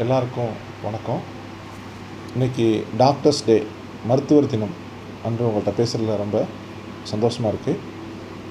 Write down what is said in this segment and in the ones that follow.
எல்லாருக்கும் வணக்கம். இன்றைக்கி டாக்டர்ஸ் டே, மருத்துவர் தினம் அன்று உங்கள்கிட்ட பேசுகிறதுல ரொம்ப சந்தோஷமாக இருக்குது.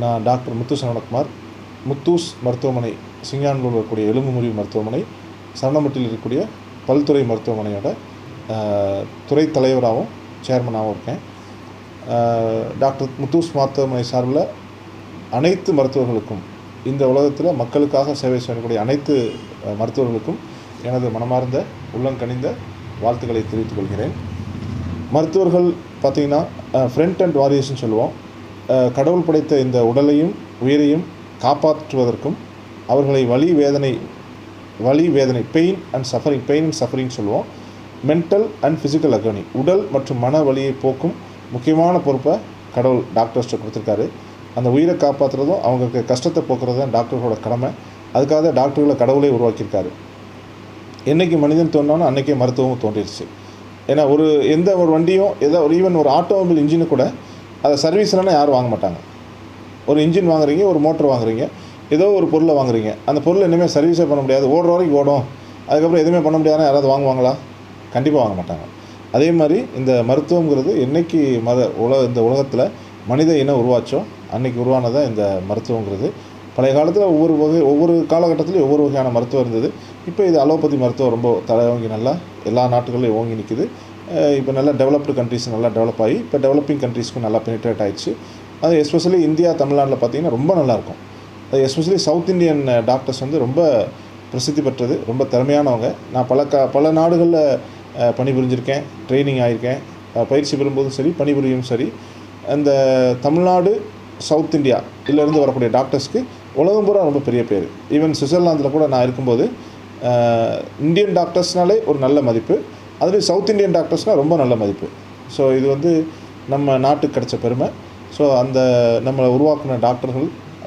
நான் டாக்டர் முத்து சரவணகுமார், முத்தூஸ் மருத்துவமனை, சிங்கானூரில் இருக்கக்கூடிய எலும்பு முறிவு மருத்துவமனை, சரணமட்டியில் இருக்கக்கூடிய பல்துறை மருத்துவமனையோட துறை தலைவராகவும் சேர்மனாகவும் இருக்கேன். டாக்டர் முத்தூஸ் மருத்துவமனை சார்பில் அனைத்து மருத்துவர்களுக்கும், இந்த உலகத்தில் மக்களுக்காக சேவை செய்யக்கூடிய அனைத்து மருத்துவர்களுக்கும் எனது மனமார்ந்த உள்ளங்கனிந்த வாழ்த்துக்களை தெரிவித்துக் கொள்கிறேன். மருத்துவர்கள் பார்த்திங்கன்னா ஃப்ரண்ட் அண்ட் வாரியர்ஸ்னு சொல்லுவோம். கடவுள் படைத்த இந்த உடலையும் உயிரையும் காப்பாற்றுவதற்கும் அவர்களை வலி வேதனை பெயின் அண்ட் சஃபரிங் சொல்லுவோம். மென்டல் அண்ட் ஃபிசிக்கல் அகனி, உடல் மற்றும் மன வலியை போக்கும் முக்கியமான பொறுப்பை கடவுள் டாக்டர்ஸ்ட்டை கொடுத்துருக்காரு. அந்த உயிரை காப்பாற்றுறதும் அவங்களுக்கு கஷ்டத்தை போக்குறது தான் டாக்டர்களோட கடமை. அதுக்காக டாக்டர்களை கடவுளே உருவாக்கியிருக்காரு. என்றைக்கு மனிதன் தோன்றானோ அன்றைக்கே மருத்துவமும் தோன்றிடுச்சு. ஏன்னா எந்த ஒரு வண்டியும் ஈவன் ஒரு ஆட்டோமொபைல் இன்ஜினு கூட அதை சர்வீஸ்லாம் யாரும் வாங்க மாட்டாங்க. ஒரு இன்ஜின் வாங்குறீங்க, ஒரு மோட்டர் வாங்குறீங்க, ஏதோ ஒரு பொருளை வாங்குறீங்க, அந்த பொருளை இனிமேல் சர்வீஸே பண்ண முடியாது, ஓடுற வரைக்கும் ஓடும், அதுக்கப்புறம் எதுவுமே பண்ண முடியாதுன்னா யாராவது வாங்குவாங்களா? கண்டிப்பாக வாங்க மாட்டாங்க. அதே மாதிரி இந்த மருத்துவங்கிறது என்றைக்கு இந்த உலகத்தில் மனித இனம் உருவாச்சோ அன்றைக்கி உருவானதான் இந்த மருத்துவங்கிறது. பழைய காலத்தில் ஒவ்வொரு காலகட்டத்திலையும் ஒவ்வொரு வகையான மருத்துவம் இருந்தது. இப்போ இது அலோபதி மருத்துவம் ரொம்ப தலைவாங்கி நல்லா எல்லா நாட்டுகளிலும் ஓங்கி நிற்குது. இப்போ நல்லா டெவலப்டு கண்ட்ரிஸ் நல்லா டெவலப் ஆகி இப்போ டெவலப்பிங் கண்ட்ரீஸ்க்கும் நல்லா பெனிட்ரேட் ஆகிடுச்சு. அது எஸ்பெஷலி இந்தியா, தமிழ்நாட்டில் பார்த்திங்கன்னா ரொம்ப நல்லாயிருக்கும். அது எஸ்பெஷலி சவுத் இந்தியன் டாக்டர்ஸ் ரொம்ப பிரசித்தி பெற்றது, ரொம்ப திறமையானவங்க. நான் பல நாடுகளில் பணிபுரிஞ்சிருக்கேன், ட்ரைனிங் ஆகியிருக்கேன், பயிற்சி பெறும்போதும் சரி, பணிபுரியும் சரி. அந்த தமிழ்நாடு, சவுத் இந்தியா இதிலேருந்து வரக்கூடிய டாக்டர்ஸ்க்கு உலகம் பூரா ரொம்ப பெரிய பேர். ஈவன் சுவிட்சர்லாந்தில் கூட நான் இருக்கும்போது இந்தியன் டாக்டர்ஸ்னாலே ஒரு நல்ல மதிப்பு, அதுலேயும் சவுத் இந்தியன் டாக்டர்ஸ்னால் ரொம்ப நல்ல மதிப்பு. ஸோ இது நம்ம நாட்டுக்கு கிடைச்ச பெருமை. ஸோ அந்த நம்மளை உருவாக்கின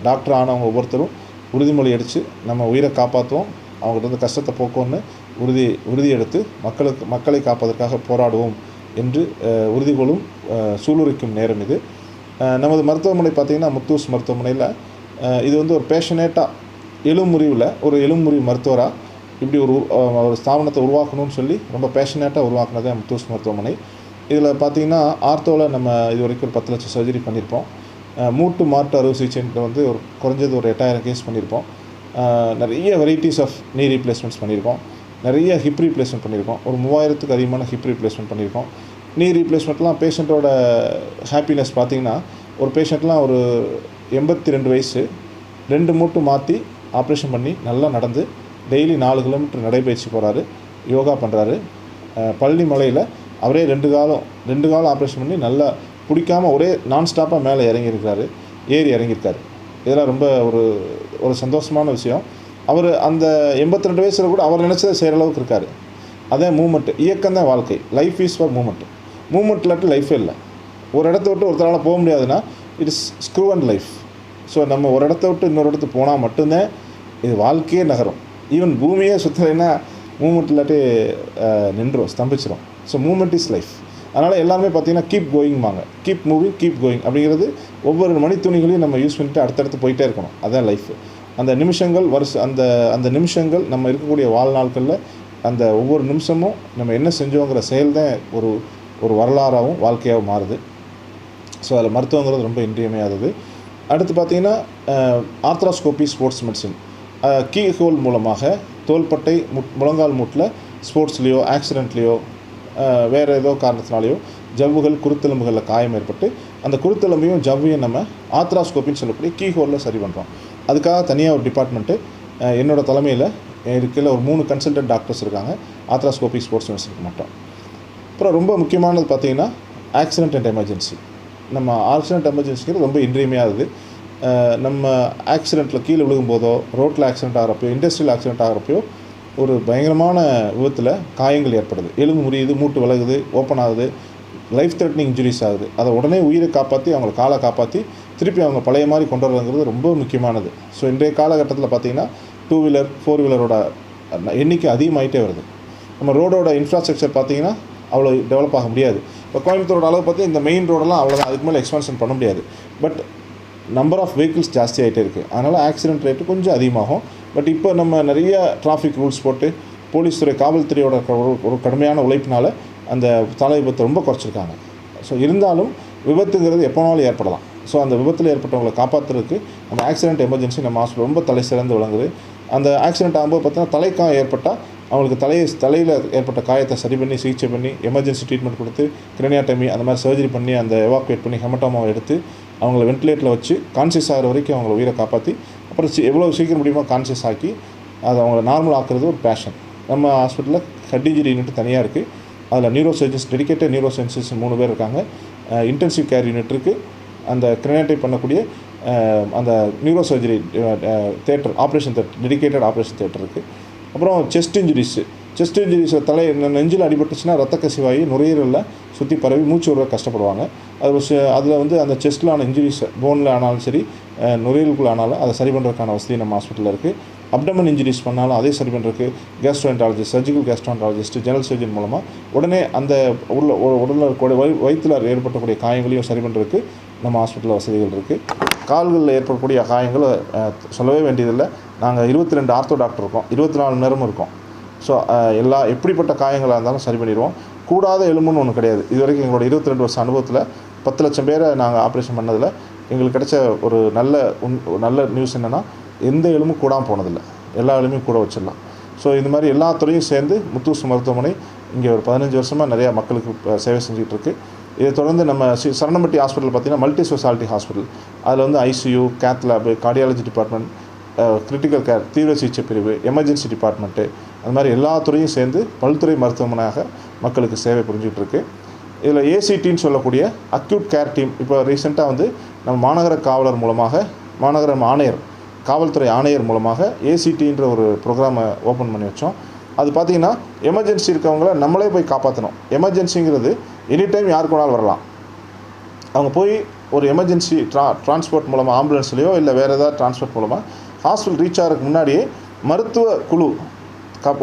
டாக்டர் ஆனவங்க ஒவ்வொருத்தரும் உறுதிமொழி அடித்து நம்ம உயிரை காப்பாற்றுவோம், அவங்கள்ட்ட கஷ்டத்தை போக்கும்னு உறுதி எடுத்து மக்களை காப்பதற்காக போராடுவோம் என்று உறுதிகொள்ளும் சூளுரைக்கும் நேரம் இது. நமது மருத்துவமனை பார்த்திங்கன்னா முத்தூஸ் மருத்துவமனையில் இது ஒரு பேஷனேட்டாக எலும்புமுறிவு மருத்துவராக இப்படி ஒரு ஸ்தாபனத்தை உருவாக்கணும்னு சொல்லி ரொம்ப பேஷனேட்டாக உருவாக்குனதே முத்தூஸ் மருத்துவமனை. இதில் பார்த்திங்கன்னா ஆர்த்தோவில் நம்ம இது வரைக்கும் ஒரு 10 லட்சம் சர்ஜரி பண்ணியிருப்போம். மூட்டு மாற்று அறுவை சிகிச்சைன்ட்டு குறைஞ்சது ஒரு 8000 கேஸ் பண்ணியிருப்போம். நிறைய வெரைட்டிஸ் ஆஃப் நீ ரீப்ளேஸ்மெண்ட்ஸ் பண்ணியிருக்கோம். நிறைய ஹிப் ரீப்ளேஸ்மெண்ட் பண்ணியிருக்கோம். ஒரு 3000க்கு அதிகமான ஹிப் ரீப்ளேஸ்மெண்ட் பண்ணியிருக்கோம். நீ ரீப்ளேஸ்மெண்ட்லாம் பேஷண்ட்டோட ஹாப்பினஸ் பார்த்திங்கன்னா, ஒரு பேஷண்ட்லாம் ஒரு 82 வயசு, 2 மூட்டு மாற்றி ஆப்ரேஷன் பண்ணி நல்லா நடந்து டெய்லி 4 கிலோமீட்டர் நடைபயிற்சி போகிறாரு, யோகா பண்ணுறாரு. பழனி மலையில் அவரே 2 காலம் ஆப்ரேஷன் பண்ணி நல்லா பிடிக்காமல் ஒரே நான்ஸ்டாப்பாக மேலே ஏறி இறங்கியிருக்காரு. இதெல்லாம் ரொம்ப ஒரு சந்தோஷமான விஷயம். அவர் அந்த 82 வயசில் கூட அவர் நினச்சதை செய்கிற அளவுக்கு இருக்கார். அதே மூமெண்ட்டு, இயக்கம் தான் வாழ்க்கை. லைஃப் இஸ் ஃபார் மூமெண்ட் இல்லாட்டி லைஃபே இல்லை. ஒரு இடத்த விட்டு ஒருத்தரால் போக முடியாதுன்னா it is screw and life. So நம்ம ஒரு இடத்த விட்டு இன்னொரு இடத்துக்கு போனால் மட்டும்தான் இது வாழ்க்கையே நகரும். ஈவன் பூமியே சுற்றலைன்னா மூமெண்ட் இல்லாட்டி நின்றும், ஸ்தம்பிச்சிடும். So moment is life. அதனால் எல்லாருமே பார்த்திங்கன்னா கீப் கோயிங்பாங்க, கீப் மூவிங், கீப் கோயிங் அப்படிங்கிறது ஒவ்வொரு மணித்துணிகளையும் நம்ம யூஸ் பண்ணிட்டு அடுத்தடுத்து போயிட்டே இருக்கணும். அதுதான் லைஃப். அந்த நிமிஷங்கள் அந்த நிமிஷங்கள் நம்ம இருக்கக்கூடிய வாழ்நாட்களில் அந்த ஒவ்வொரு நிமிஷமும் நம்ம என்ன செஞ்சோங்கிற செயல் தான் ஒரு வரலாறாகவும் வாழ்க்கையாகவும் மாறுது. ஸோ அதில் மருத்துவங்கிறது ரொம்ப இன்றியமையாதது. அடுத்து பார்த்திங்கன்னா arthroscopy sports medicine, keyhole மூலமாக தோள்பட்டை முழங்கால் மூட்டில் ஸ்போர்ட்ஸ்லேயோ ஆக்சிடெண்ட்லேயோ வேறு ஏதோ காரணத்தினாலேயோ ஜவ்வுகள் குருத்தெலும்புகளில் காயம் ஏற்பட்டு அந்த குருத்தெலும்பையும் ஜவ்வையும் நம்ம ஆர்த்ரோஸ்கோப்பின்னு சொல்லக்கூடிய கீ ஹோலில் சரி பண்ணுறோம். அதுக்காக தனியாக ஒரு டிபார்ட்மெண்ட்டு என்னோடய தலைமையில் இருக்கிற ஒரு 3 கன்சல்டன்ட் டாக்டர்ஸ் இருக்காங்க, ஆர்த்ரோஸ்கோபி ஸ்போர்ட்ஸ் மெடிசனுக்கு மட்டும். அப்புறம் ரொம்ப முக்கியமானது பார்த்திங்கன்னா ஆக்சிடெண்ட் அண்ட் எமர்ஜென்சி. நம்ம ஆக்சிடெண்ட் எமர்ஜென்சிங்கிறது ரொம்ப இன்றியமையாதது. நம்ம ஆக்சிடெண்ட்டில் கீழே விழுகும்போதோ, ரோட்டில் ஆக்சிடெண்ட் ஆகிறப்போ, இண்டஸ்ட்ரியல் ஆக்சிடெண்ட் ஆகிறப்போ ஒரு பயங்கரமான விபத்தில் காயங்கள் ஏற்படுது, எலும்பு முறியுது, மூட்டு விலகுது, ஓப்பன் ஆகுது, லைஃப் த்ரெட்னிங் இன்ஜுரிஸ் ஆகுது. அதை உடனே உயிரை காப்பாற்றி அவங்களை காலை காப்பாற்றி திருப்பி அவங்க பழைய மாதிரி கொண்டு வரதுங்கிறது ரொம்ப முக்கியமானது. ஸோ இன்றைய காலகட்டத்தில் பார்த்திங்கன்னா 2 வீலர் 4 வீலரோட எண்ணிக்கை அதிகமாகிட்டே வருது. நம்ம ரோடோட இன்ஃப்ராஸ்ட்ரக்சர் பார்த்திங்கன்னா அவ்வளோ டெவலப் ஆக முடியாது. இப்போ கோயம்புத்தூரோட அளவு பார்த்து இந்த மெயின் ரோடெல்லாம் அவ்வளோதான், அதுக்கு மேலே எக்ஸ்பான்ஷன் பண்ண முடியாது. பட் நம்பர் ஆஃப் வெஹிக்கிள்ஸ் ஜாஸ்தி ஆகிட்டே இருக்குது. அதனால் ஆக்சிடென்ட் ரேட்டு கொஞ்சம் அதிகமாகும். பட் இப்போ நம்ம நிறைய டிராஃபிக் ரூல்ஸ் போட்டு போலீஸ் துறை காவல்துறையோட ஒரு கடுமையான உழைப்பினால் அந்த சாலை விபத்தை ரொம்ப குறைச்சிருக்காங்க. ஸோ இருந்தாலும் விபத்துங்கிறது எப்போனாலும் ஏற்படலாம். ஸோ அந்த விபத்தில் ஏற்பட்டவங்களை காப்பாற்றுறதுக்கு அந்த ஆக்சிடென்ட் எமர்ஜென்சி நம்ம ஹாஸ்பிட்டல் ரொம்ப தலை சிறந்து விளங்குது. அந்த ஆக்சிடென்ட் ஆகும்போது பார்த்தீங்கன்னா தலைக்காயம் ஏற்பட்டால் அவங்களுக்கு தலையில் ஏற்பட்ட காயத்தை சரி பண்ணி சிகிச்சை பண்ணி எமர்ஜென்சி ட்ரீட்மெண்ட் கொடுத்து கிரேனியாட்டமி அந்த மாதிரி சர்ஜரி பண்ணி அந்த எவாக்குவேட் பண்ணி ஹெமட்டோமாவை எடுத்து அவங்கள வென்டிலேட்டரில் வச்சு கான்சியஸ் ஆகிற வரைக்கும் அவங்கள உயிரை காப்பாற்றி அப்புறம் எவ்வளோ சீக்கிரம் முடியுமோ கான்சியஸ் ஆக்கி அதை அவங்கள நார்மல் ஆக்குறது ஒரு பேஷன். நம்ம ஹாஸ்பிட்டலில் ஹெட் இன்ஜுரி யூனிட் தனியாக இருக்குது. அதில் neuro surgeons dedicated neuro surgeons 3 பேர் இருக்காங்க. இன்டென்சிவ் கேர் யூனிட் இருக்குது. அந்த கிரேனியாட்டமி பண்ணக்கூடிய அந்த neuro surgery theatre operation theatre dedicated operation theatre இருக்குது. அப்புறம் செஸ்ட் இன்ஜுரிஸில் நெஞ்சில் அடிபட்டுச்சுன்னா ரத்த கசிவாகி நுரையீரலில் சுற்றி பரவி மூச்சு விட கஷ்டப்படுவாங்க. அதில் வந்து அந்த செஸ்ட்டில் ஆன இன்ஜுரிஸ் போனில் ஆனாலும் சரி நுரையீரலுக்குள்ள ஆனாலும் அதை சரி பண்ணுறதுக்கான வசதி நம்ம ஹாஸ்பிட்டலில் இருக்குது. அப்டமன் இன்ஜுரிஸ் பண்ணாலும் அதே சரி பண்ணுறதுக்கு கேஸ்ட்ரோஎன்டாலஜிஸ்ட் சர்ஜிக்கல் கேஸ்ட்ரோஎன்டாலஜிஸ்ட் ஜெனரல் சர்ஜன் மூலமாக உடனே அந்த உடலில் இருக்கக்கூடிய வயிற்றில் ஏற்படக்கூடிய காயங்களையும் சரி பண்ணுறதுக்கு நம்ம ஹாஸ்பிட்டலில் வசதிகள் இருக்குது. கால்களில் ஏற்படக்கூடிய காயங்கள் சொல்லவே வேண்டியதில்லை. நாங்கள் 22 ஆர்த்தோ டாக்டர் இருக்கோம், 24 மணி நேரமும் இருக்கோம். ஸோ எப்படிப்பட்ட காயங்களாக இருந்தாலும் சரி பண்ணிடுவோம். கூடாத எலும்புன்னு ஒன்று கிடையாது. இது வரைக்கும் எங்களோட 22 வருஷ அனுபவத்தில் 10 லட்சம் பேரை நாங்கள் ஆப்ரேஷன் பண்ணதில் எங்களுக்கு கிடைச்ச ஒரு நல்ல நியூஸ் என்னென்னா எந்த எலும்பும் கூடாமல் போனதில்லை. எல்லா எலும்பையும் கூட வச்சிடலாம். ஸோ இந்த மாதிரி எல்லா துறையும் சேர்ந்து முத்தூஸ் மருத்துவமனை இங்கே ஒரு 15 வருஷமாக நிறையா மக்களுக்கு சேவை செஞ்சுக்கிட்டு இருக்குது. இதை தொடர்ந்து நம்ம சரணம்பட்டி ஹாஸ்பிட்டல் பார்த்திங்கன்னா மல்டி ஸ்பெஷாலிட்டி ஹாஸ்பிட்டல். அதில் வந்து ICU, cath lab, cardiology department, critical care தீவிர சிகிச்சை பிரிவு, எமர்ஜென்சி டிபார்ட்மெண்ட்டு, அது மாதிரி எல்லா துறையும் சேர்ந்து பல்துறை மருத்துவமனையாக மக்களுக்கு சேவை புரிஞ்சுக்கிட்டு இருக்குது. இதில் ஏசிடின்னு சொல்லக்கூடிய அக்யூட் கேர் டீம் இப்போ ரீசெண்டாக வந்து நம்ம மாநகர காவலர் மூலமாக மாநகர ஆணையர் காவல்துறை ஆணையர் மூலமாக ஏசிடின்ற ஒரு ப்ரோக்ராமை ஓப்பன் பண்ணி வச்சோம். அது பார்த்திங்கன்னா எமர்ஜென்சி இருக்கவங்கள நம்மளே போய் காப்பாற்றணும். எமர்ஜென்சிங்கிறது எனி டைம் யாருக்கு வேணாலும் வரலாம். அவங்க போய் ஒரு எமர்ஜென்சி டிரான்ஸ்போர்ட் மூலமாக ஆம்புலன்ஸ்லேயோ இல்லை வேறு ஏதாவது டிரான்ஸ்போர்ட் மூலமாக ஹாஸ்பிட்டல் ரீச் ஆகிறதுக்கு முன்னாடியே மருத்துவ குழு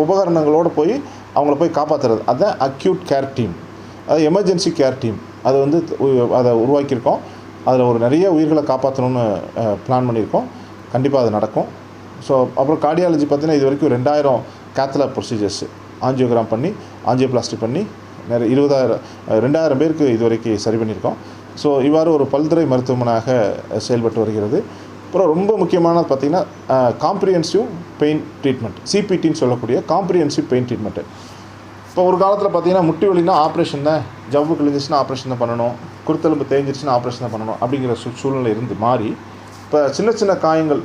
உபகரணங்களோடு போய் அவங்கள போய் காப்பாற்றுறது அதுதான் அக்யூட் கேர் டீம். அது எமர்ஜென்சி கேர் டீம். அது வந்து அதை உருவாக்கியிருக்கோம். அதில் ஒரு நிறைய உயிர்களை காப்பாற்றணும்னு பிளான் பண்ணியிருக்கோம். கண்டிப்பாக அது நடக்கும். ஸோ அப்புறம் கார்டியாலஜி பார்த்திங்கன்னா இது வரைக்கும் 2000 கேத்லாப் ப்ரொசீஜர்ஸு ஆஞ்சியோகிராம் பண்ணி ஆஞ்சியோபிளாஸ்டி பண்ணி நிறைய 2000 பேருக்கு இது வரைக்கும் சரி பண்ணியிருக்கோம். ஸோ இவ்வாறு ஒரு பல்துறை மருத்துவமனையாக செயல்பட்டு வருகிறது. அப்புறம் ரொம்ப முக்கியமானது பார்த்திங்கன்னா காம்ப்ரிஹென்சிவ் பெயின் ட்ரீட்மெண்ட், சிபிடின்னு சொல்லக்கூடிய காம்ப்ரிஹென்சிவ் பெயின் ட்ரீட்மெண்ட்டு. இப்போ ஒரு காலத்தில் பார்த்திங்கன்னா முட்டி வலினா ஆப்ரேஷன் தான், ஜவ்வு கிழிஞ்சிச்சுன்னா ஆப்ரேஷன் தான் பண்ணணும், குருத்தெலும்பு தேஞ்சிருச்சுன்னா ஆப்ரேஷன் தான் பண்ணணும் அப்படிங்கிற சூழ்நிலை இருந்து மாறி இப்போ சின்ன சின்ன காயங்கள்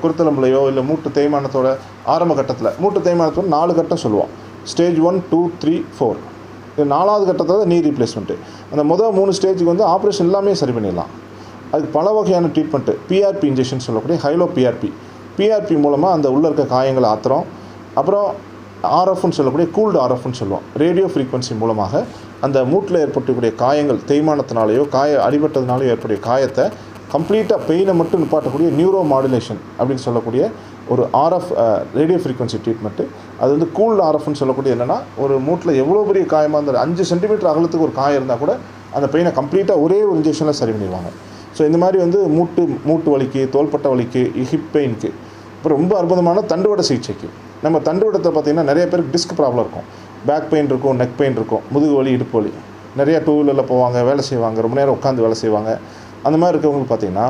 குருத்தெலும்புலையோ இல்லை மூட்டு தேய்மானத்தோட ஆரம்ப கட்டத்தில் மூட்டு தேய்மானத்தோட 4 கட்டம் சொல்லுவோம். ஸ்டேஜ் 1, 2, 3, 4. இது 4வது கட்டத்தில் நீ ரீப்ளேஸ்மெண்ட்டு. அந்த முதல் 3 ஸ்டேஜுக்கு வந்து ஆப்ரேஷன் எல்லாமே சரி பண்ணிடலாம். அதுக்கு பல வகையான ட்ரீட்மெண்ட்டு பிஆர்பி இன்ஜெக்ஷன் சொல்லக்கூடிய ஹைலோ பிஆர்பி மூலமாக அந்த உள்ளே இருக்க காயங்களை ஆற்றுறோம். அப்புறம் ஆர்எஃப்னு சொல்லக்கூடிய கூல்டு ஆர்எஃப்னு சொல்லுவோம். ரேடியோ ஃப்ரீக்வன்சி மூலமாக அந்த மூட்டில் ஏற்படக்கூடிய காயங்கள் தேய்மானத்தினாலேயோ அடிபட்டதுனாலேயோ ஏற்படைய காயத்தை கம்ப்ளீட்டாக பெயினை மட்டும் நிப்பாட்டக்கூடிய நியூரோ மாடுலேஷன் அப்படின்னு சொல்லக்கூடிய ஒரு ஆர்எஃப் ரேடியோ ஃப்ரீக்வன்சி ட்ரீட்மெண்ட்டு. அது வந்து கூல்டு ஆர்எஃப்னு சொல்லக்கூடிய என்னென்னா ஒரு மூட்டில் எவ்வளோ பெரிய காயமாக இருந்தாலும் 5 சென்டிமீட்டர் அகலத்துக்கு ஒரு காயம் இருந்தால் கூட அந்த பெயினை கம்ப்ளீட்டாக ஒரே ஒரு இன்ஜெக்ஷனில் சரி பண்ணிடுவாங்க. ஸோ இந்த மாதிரி வந்து மூட்டு வலிக்கு, தோள்பட்டை வலிக்கு, ஹிப் பெயினுக்கு, அப்புறம் ரொம்ப அற்புதமான தண்டுவட சிகிச்சைக்கு. நம்ம தண்டுவடத்தை பார்த்திங்கன்னா நிறைய பேருக்கு டிஸ்க் ப்ராப்ளம் இருக்கும், பேக் பெயின் இருக்கும், நெக் பெயின் இருக்கும், முதுகு வலி, இடுப்பு வலி. நிறையா 2 வீலரில் போவாங்க, வேலை செய்வாங்க, ரொம்ப நேரம் உட்காந்து வேலை செய்வாங்க. அந்த மாதிரி இருக்கவங்களுக்கு பார்த்திங்கன்னா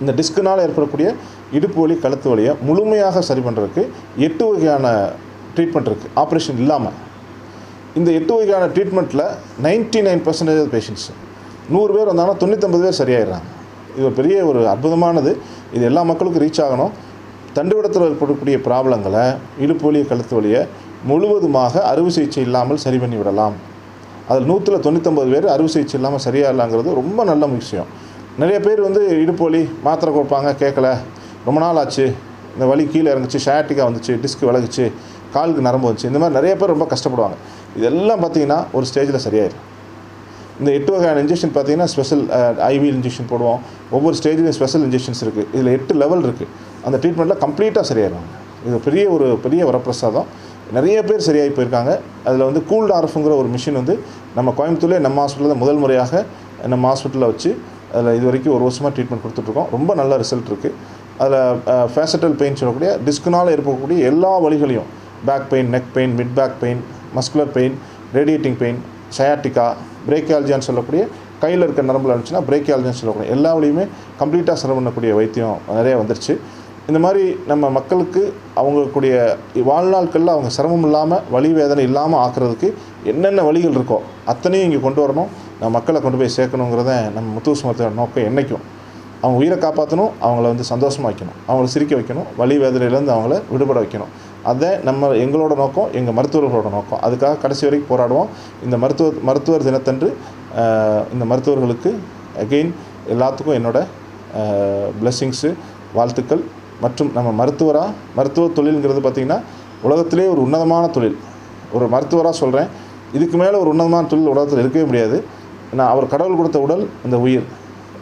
இந்த டிஸ்க்குனால் ஏற்படக்கூடிய இடுப்பு வலி, கழுத்து வலியை முழுமையாக சரி பண்ணுறதுக்கு 8 வகையான ட்ரீட்மெண்ட் இருக்குது ஆப்ரேஷன் இல்லாமல். இந்த 8 வகையான ட்ரீட்மெண்ட்டில் 99% பேஷண்ட்ஸ் 100 பேர் வந்தாங்கன்னா 99 பேர் சரியாயிடுறாங்க. இது ஒரு பெரிய ஒரு அற்புதமானது. இது எல்லா மக்களுக்கும் ரீச் ஆகணும். தண்டுவடத்தில் ஏற்படக்கூடிய ப்ராப்ளங்களை, இடுப்பு வலியை, கழுத்து வலியை முழுவதுமாக அறுவை சிகிச்சை இல்லாமல் சரி பண்ணி விடலாம். அதில் 199 பேர் அறுவை சிகிச்சை இல்லாமல் சரியாகலாங்கிறது ரொம்ப நல்ல விஷயம். நிறைய பேர் வந்து இடுப்பு வலி மாத்திரை கொடுப்பாங்க, கேட்கல, ரொம்ப நாள் ஆச்சு, இந்த வலி கீழே இறங்குச்சு, ஷயாட்டிக்கா வந்துச்சு, டிஸ்க் விலகுச்சு, காலுக்கு நரம்பு வந்துச்சு, இந்த மாதிரி நிறைய பேர் ரொம்ப கஷ்டப்படுவாங்க. இதெல்லாம் பார்த்திங்கன்னா ஒரு ஸ்டேஜில் சரியாயிடும். இந்த 8 வகையான இன்ஜெக்ஷன் பார்த்திங்கன்னா ஸ்பெஷல் ஐவி இன்ஜெக்ஷன் போடுவோம். ஒவ்வொரு ஸ்டேஜ்லேயும் ஸ்பெஷல் இன்ஜெக்ஷன்ஸ் இருக்குது. இதில் 8 லெவல் இருக்குது. அந்த ட்ரீட்மெண்ட்டில் கம்ப்ளீட்டாக சரியாயிடுவாங்க. இது பெரிய வரப்பிரசாதம். நிறைய பேர் சரியாகி போயிருக்காங்க. அதில் வந்து கூல்டு ஆர்எஃப்ங்கிற ஒரு மிஷின் வந்து நம்ம கோயம்புத்தூர்லேயே நம்ம ஹாஸ்பிட்டலில் முதல் முறையாக நம்ம ஹாஸ்பிட்டலில் வச்சு அதில் இது வரைக்கும் 1 வருஷமாக ட்ரீட்மெண்ட் கொடுத்துட்ருக்கோம். ரொம்ப நல்ல ரிசல்ட் இருக்குது. அதில் ஃபேசட்டல் பெயின் சொல்லக்கூடிய டிஸ்க்குனால் ஏற்படக்கூடிய எல்லா வலிகளையும் back pain, neck pain, mid back pain, muscular pain, radiating pain, sciatica, பிரேக்கியாலஜியான்னு சொல்லக்கூடிய கையில் இருக்க நரம்பில் இருந்துச்சுன்னா பிரேக்கியாலஜின்னு சொல்லக்கூடிய எல்லா வழியுமே கம்ப்ளீட்டாக சரி பண்ணக்கூடிய வைத்தியம் நிறைய வந்துருச்சு. இந்த மாதிரி நம்ம மக்களுக்கு அவங்களுடைய வாழ்நாட்களில் அவங்க சிரமம் இல்லாமல் வலி வேதனை இல்லாமல் ஆக்குறதுக்கு என்னென்ன வழிகள் இருக்கோ அத்தனையும் இங்கே கொண்டு வரணும், நம்ம மக்களை கொண்டு போய் சேர்க்கணுங்கிறத நம்ம முத்தூஸ் மருத்துவ நோக்கம் என்றைக்கும். அவங்க உயிரை காப்பாற்றணும், அவங்கள வந்து சந்தோஷமாக வைக்கணும், அவங்கள சிரிக்க வைக்கணும், வலி வேதனையிலேருந்து அவங்கள விடுபட வைக்கணும். அதை எங்களோட நோக்கம், எங்கள் மருத்துவர்களோட நோக்கம். அதுக்காக கடைசி வரைக்கும் போராடுவோம். இந்த மருத்துவர் தினத்தன்று இந்த மருத்துவர்களுக்கு அகெயின் எல்லாத்துக்கும் என்னோடய பிளெஸ்ஸிங்ஸு, வாழ்த்துக்கள். மற்றும் நம்ம மருத்துவ தொழில்ங்கிறது பார்த்திங்கன்னா உலகத்திலே ஒரு உன்னதமான தொழில். ஒரு மருத்துவராக சொல்கிறேன், இதுக்கு மேலே ஒரு உன்னதமான தொழில் உலகத்தில் இருக்கவே முடியாது. அவர் கடவுள் கொடுத்த உடல், இந்த உயிர்,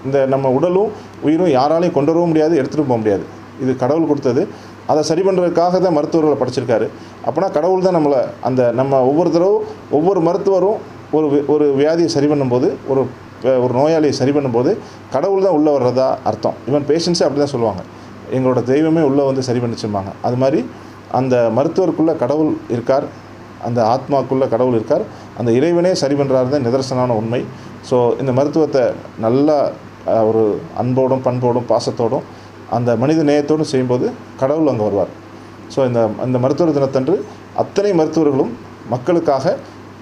இந்த நம்ம உடலும் உயிரும் யாராலையும் கொண்டு வரவும் முடியாது, எடுத்துகிட்டு போக முடியாது. இது கடவுள் கொடுத்தது. அதை சரி பண்ணுறதுக்காக தான் மருத்துவர்களை படிச்சிருக்காரு. அப்போனா கடவுள் தான் நம்மளை நம்ம ஒவ்வொரு மருத்துவரும் ஒரு வியாதியை சரி பண்ணும்போது, ஒரு நோயாளியை சரி பண்ணும்போது கடவுள் தான் உள்ளே வர்றதா அர்த்தம். ஈவன் பேஷண்ட்ஸே அப்படி தான் சொல்லுவாங்க, எங்களோட தெய்வமே உள்ளே வந்து சரி பண்ணிச்சுருப்பாங்க. அது மாதிரி அந்த மருத்துவருக்குள்ளே கடவுள் இருக்கார், அந்த ஆத்மாக்குள்ளே கடவுள் இருக்கார், அந்த இறைவனே சரி பண்ணுறாரு தான் நிதர்சனமான உண்மை. ஸோ இந்த மருத்துவத்தை நல்லா ஒரு அன்போடும் பண்போடும் பாசத்தோடும் அந்த மனித நேயத்தோடும் செய்யும்போது கடவுள் அங்கே வருவார். ஸோ இந்த மருத்துவர் தினத்தன்று அத்தனை மருத்துவர்களும் மக்களுக்காக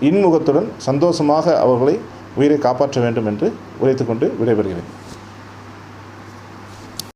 இன்முகத்துடன் சந்தோஷமாக அவர்களை உயிரை காப்பாற்ற வேண்டும் என்று உரைத்துக்கொண்டு விடைபெறுகிறேன்.